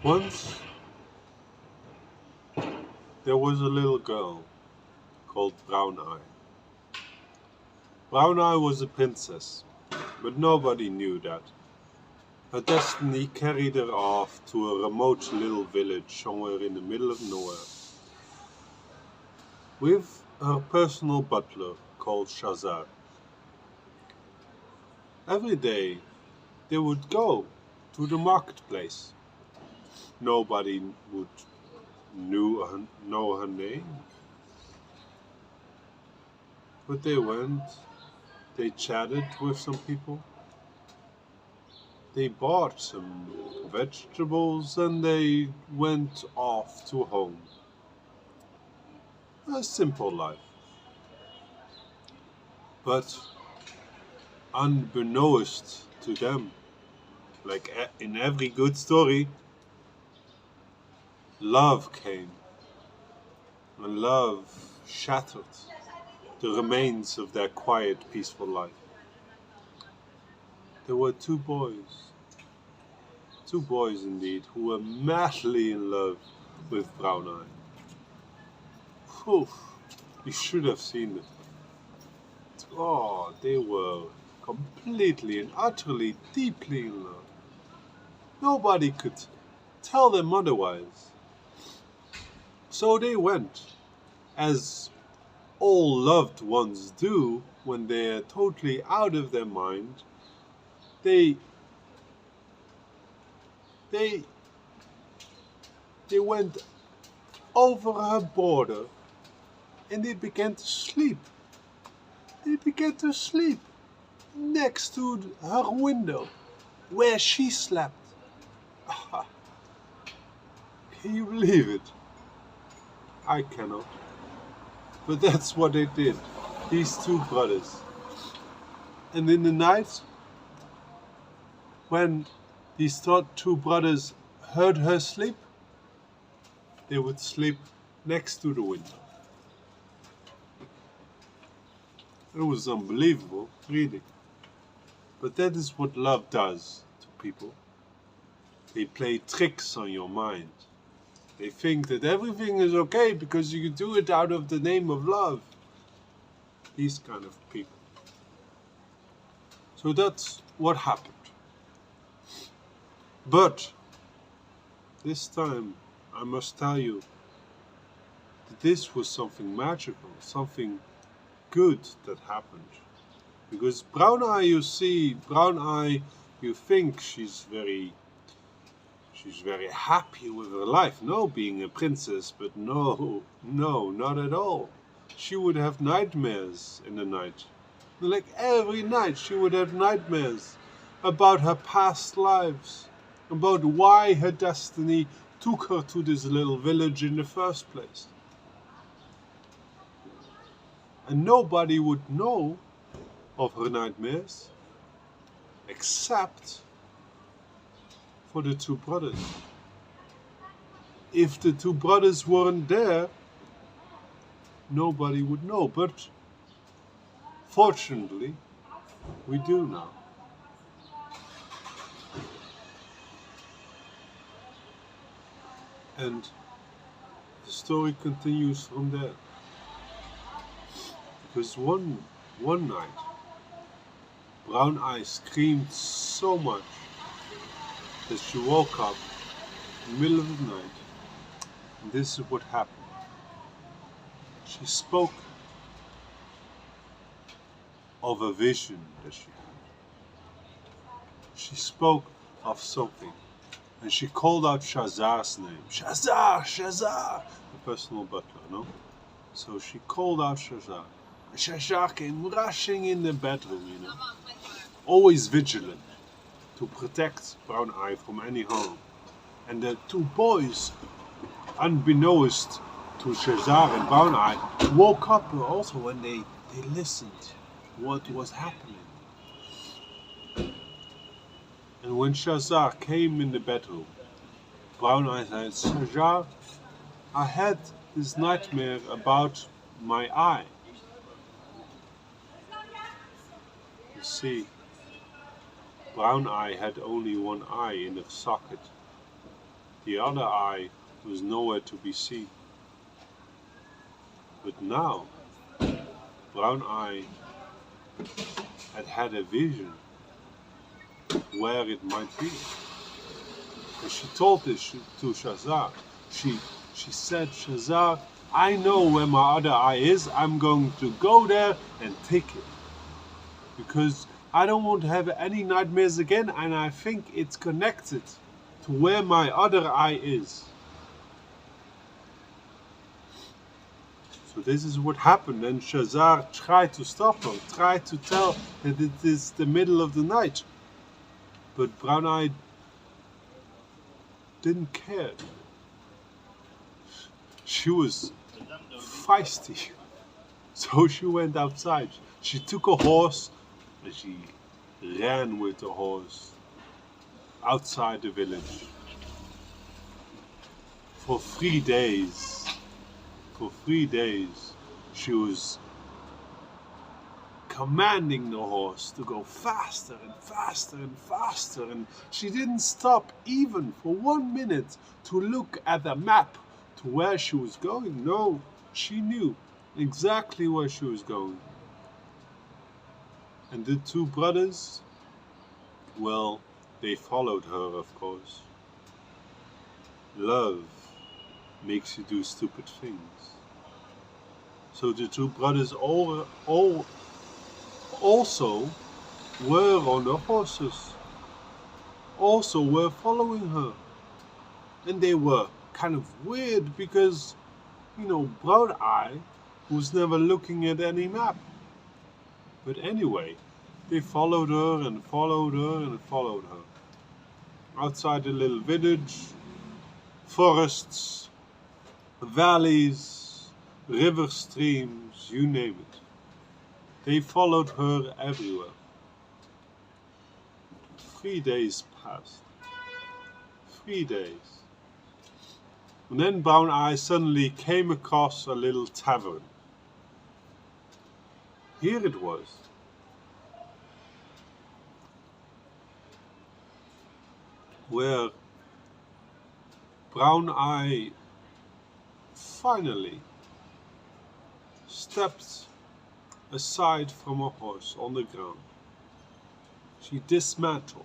Once there was a little girl called Browneye. Browneye was a princess, but nobody knew that. Her destiny carried her off to a remote little village somewhere in the middle of nowhere, with her personal butler called Shazar. Every day they would go to the marketplace. Nobody would know her name, but they went, they chatted with some people, they bought some vegetables, and they went off to home. A simple life. But unbeknownst to them, like in every good story, love came, and love shattered the remains of their quiet, peaceful life. There were two boys indeed, who were madly in love with Browneye. Phew, you should have seen it. Oh, they were completely and utterly, deeply in love. Nobody could tell them otherwise. So they went, as all loved ones do when they're totally out of their mind. They they they went over her border and they began to sleep. They began to sleep next to her window where she slept. Can you believe it? I cannot. But that's what they did. These two brothers. And in the night, when these two brothers heard her sleep, they would sleep next to the window. It was unbelievable, really. But that is what love does to people. They play tricks on your mind. They think that everything is okay because you do it out of the name of love. These kind of people. So that's what happened. But this time I must tell you that this was something magical, something good that happened. Because Browneye, you see, Browneye, you think she's very happy with her life. No, being a princess, but no, not at all. She would have nightmares in the night. Like every night she would have nightmares about her past lives, about why her destiny took her to this little village in the first place. And nobody would know of her nightmares except for the two brothers. If the two brothers weren't there, nobody would know. But fortunately, we do now. And the story continues from there. Because one night, Browneye screamed so much that she woke up in the middle of the night. And this is what happened. She spoke of a vision that she had. She spoke of something. And she called out Shazar's name. Shazar! Shazar! The personal butler, no? So she called out Shazar. And Shazar came rushing in the bedroom, always vigilant to protect Browneye from any harm. And the two boys, unbeknownst to Shazar and Browneye, woke up also when they listened what was happening. And when Shazar came in the bedroom, Browneye said, Shazar, I had this nightmare about my eye. You see, Browneye had only one eye in her socket. The other eye was nowhere to be seen. But now, Browneye had a vision where it might be. And she told this to Shazar. She said, Shazar, I know where my other eye is. I'm going to go there and take it. Because I don't want to have any nightmares again, and I think it's connected to where my other eye is. So this is what happened, and Shazar tried to stop her, tried to tell that it is the middle of the night. But Browneye didn't care. She was feisty. So she went outside. She took a horse and she ran with the horse outside the village. For 3 days. For 3 days she was commanding the horse to go faster and faster and faster, and she didn't stop even for 1 minute to look at the map to where she was going. No, she knew exactly where she was going. And the two brothers, well, they followed her, of course. Love makes you do stupid things. So the two brothers also were on the horses, also were following her. And they were kind of weird because, you know, Browneye was never looking at any map. But anyway, they followed her and followed her and followed her. Outside the little village, forests, valleys, river streams, you name it. They followed her everywhere. 3 days passed. 3 days. And then Browneye suddenly came across a little tavern. Here it was. Where Browneye finally stepped aside from a horse on the ground. She dismantled.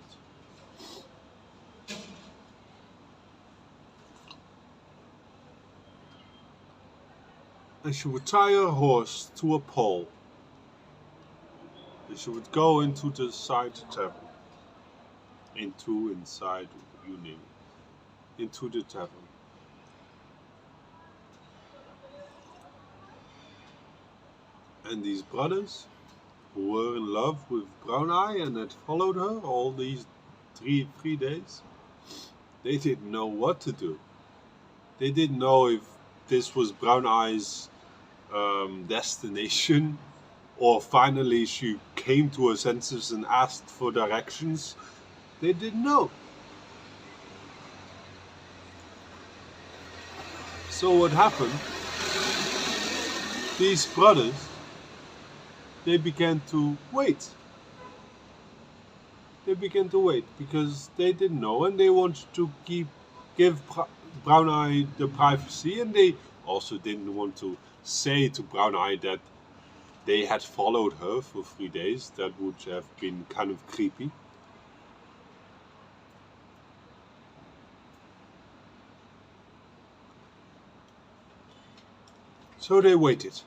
And she would tie her horse to a pole. And she would go into the side tavern. Inside, you name it. Into the tavern. And these brothers, who were in love with Browneye and had followed her all these three days, they didn't know what to do. They didn't know if this was Browneye's destination, or finally she came to her senses and asked for directions. They didn't know. So what happened? These brothers, they began to wait. They began to wait because they didn't know, and they wanted to give Browneye the privacy, and they also didn't want to say to Browneye that they had followed her for 3 days. That would have been kind of creepy. So they waited.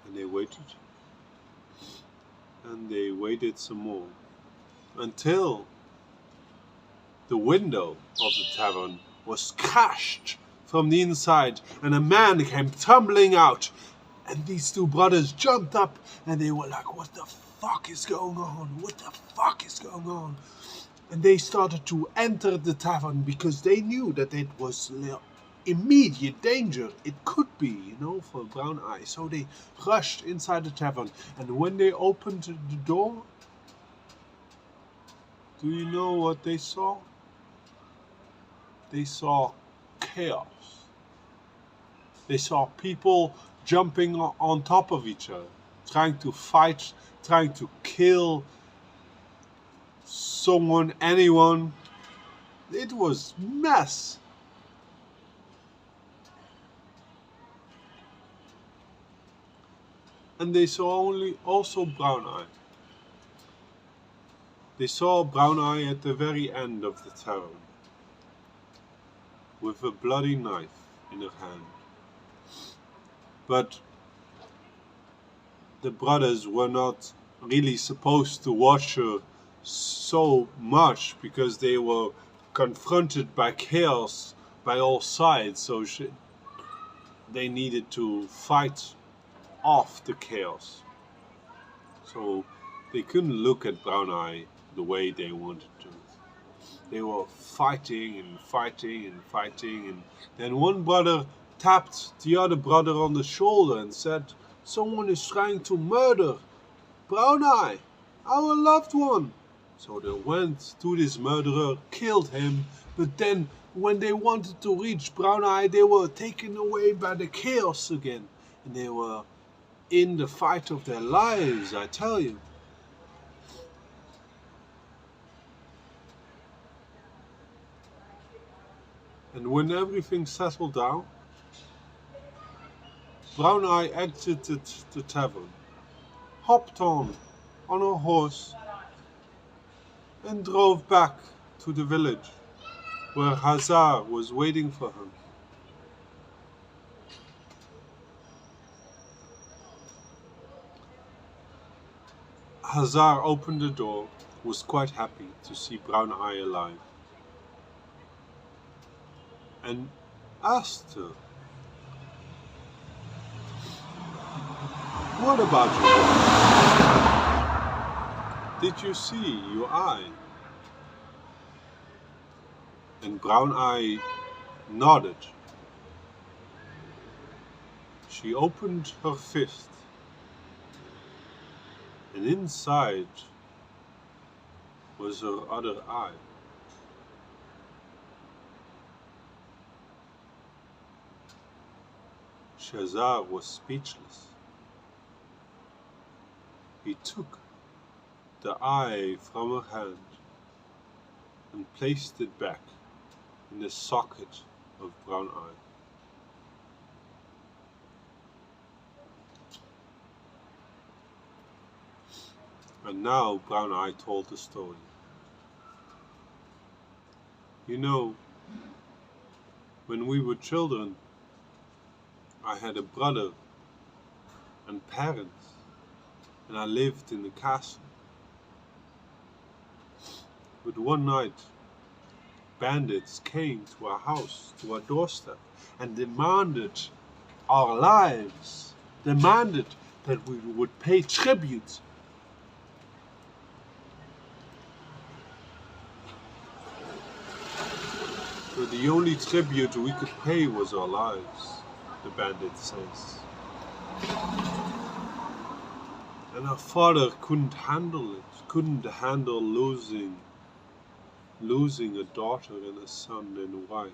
And they waited. And they waited some more. Until the window of the tavern was crashed from the inside, and a man came tumbling out. And these two brothers jumped up, and they were like, what the fuck is going on? What the fuck is going on? And they started to enter the tavern because they knew that it was immediate danger. It could be, you know, for Browneye. So they rushed inside the tavern, and when they opened the door, do you know what they saw? They saw chaos. They saw people jumping on top of each other, trying to fight, trying to kill someone, anyone. It was mess. And they saw also Browneye. They saw Browneye at the very end of the tavern, with a bloody knife in her hand. But the brothers were not really supposed to watch her so much, because they were confronted by chaos by all sides, so they needed to fight off the chaos. So they couldn't look at Browneye the way they wanted to. They were fighting and fighting and fighting, and then one brother tapped the other brother on the shoulder and said, "Someone is trying to murder Browneye, our loved one." So they went to this murderer, killed him, but then when they wanted to reach Browneye, they were taken away by the chaos again. And they were in the fight of their lives, I tell you. And when everything settled down, Browneye exited the tavern, hopped on a horse, and drove back to the village, where Hazar was waiting for him. Hazar opened the door, was quite happy to see Browneye alive, and asked her, "What about you? Did you see your eye?" And Browneye nodded. She opened her fist, and inside was her other eye. Shazar was speechless. He took the eye from her hand and placed it back in the socket of Browneye. And now Browneye told the story. "You know, when we were children, I had a brother and parents, and I lived in the castle. But one night, bandits came to our house, to our doorstep, and demanded our lives, demanded that we would pay tribute. But the only tribute we could pay was our lives," the bandit says. "And our father couldn't handle it, couldn't handle losing a daughter and a son and a wife.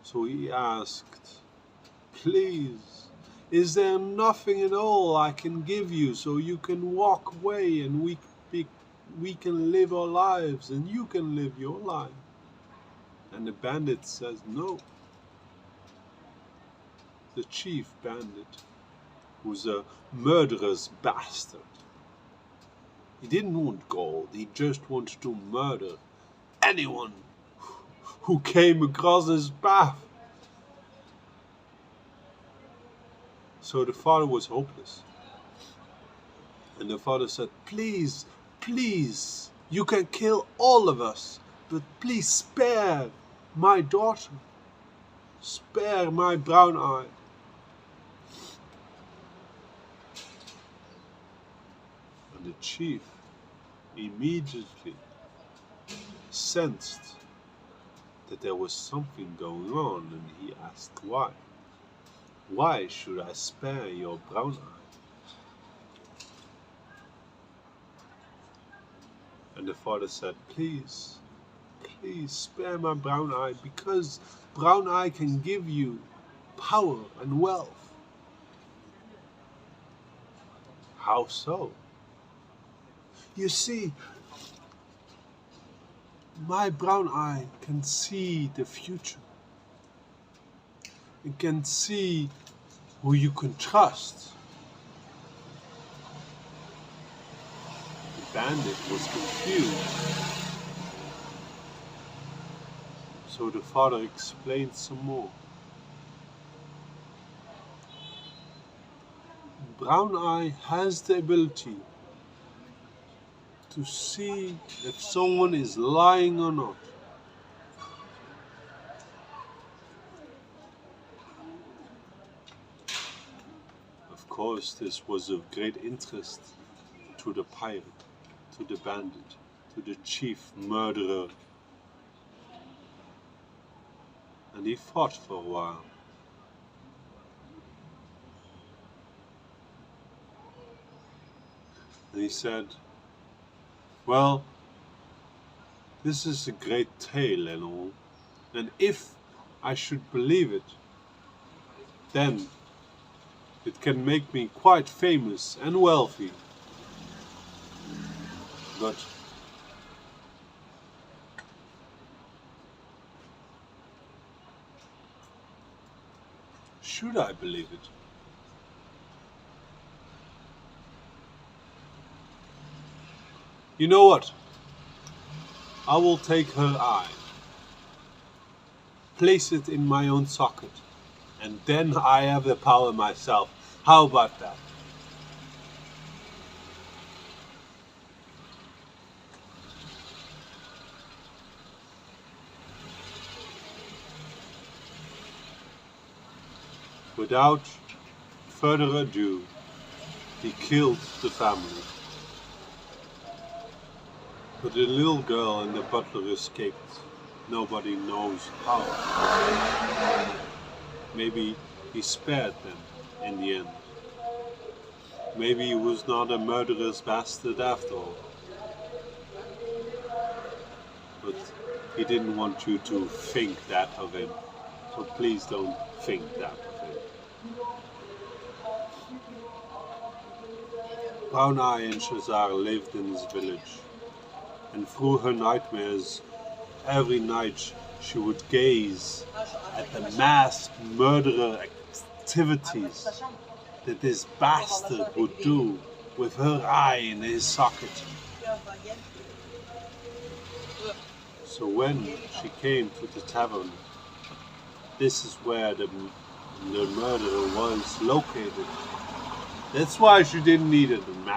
So he asked, 'Please, is there nothing at all I can give you so you can walk away and we can live our lives and you can live your life?' And the bandit says no. The chief bandit, who's a murderous bastard. He didn't want gold, he just wanted to murder anyone who came across his path. So the father was hopeless. And the father said, 'Please, please, you can kill all of us, but please spare my daughter. Spare my Browneye.' And the chief immediately sensed that there was something going on, and he asked why. 'Why should I spare your Browneye?' And the father said, 'Please, please spare my Browneye, because Browneye can give you power and wealth.' 'How so?' 'You see, My brown eye can see the future. It can see who you can trust. The bandit was confused. So the father explained some more. Browneye has the ability to see if someone is lying or not. Of course, this was of great interest to the pirate, to the bandit, to the chief murderer. And he fought for a while. And he said, well, this is a great tale and all, and if I should believe it, then it can make me quite famous and wealthy. But should I believe it? You know what? I will take her eye, place it in my own socket, and then I have the power myself. How about that? Without further ado, he killed the family. But the little girl and the butler escaped. Nobody knows how. Maybe he spared them in the end. Maybe he was not a murderous bastard after all. But he didn't want you to think that of him. So please don't think that of him. Browneye and Shazar lived in this village. And through her nightmares, every night she would gaze at the mass murderer activities that this bastard would do with her eye in his socket. So when she came to the tavern, this is where the murderer was located. That's why she didn't need a map.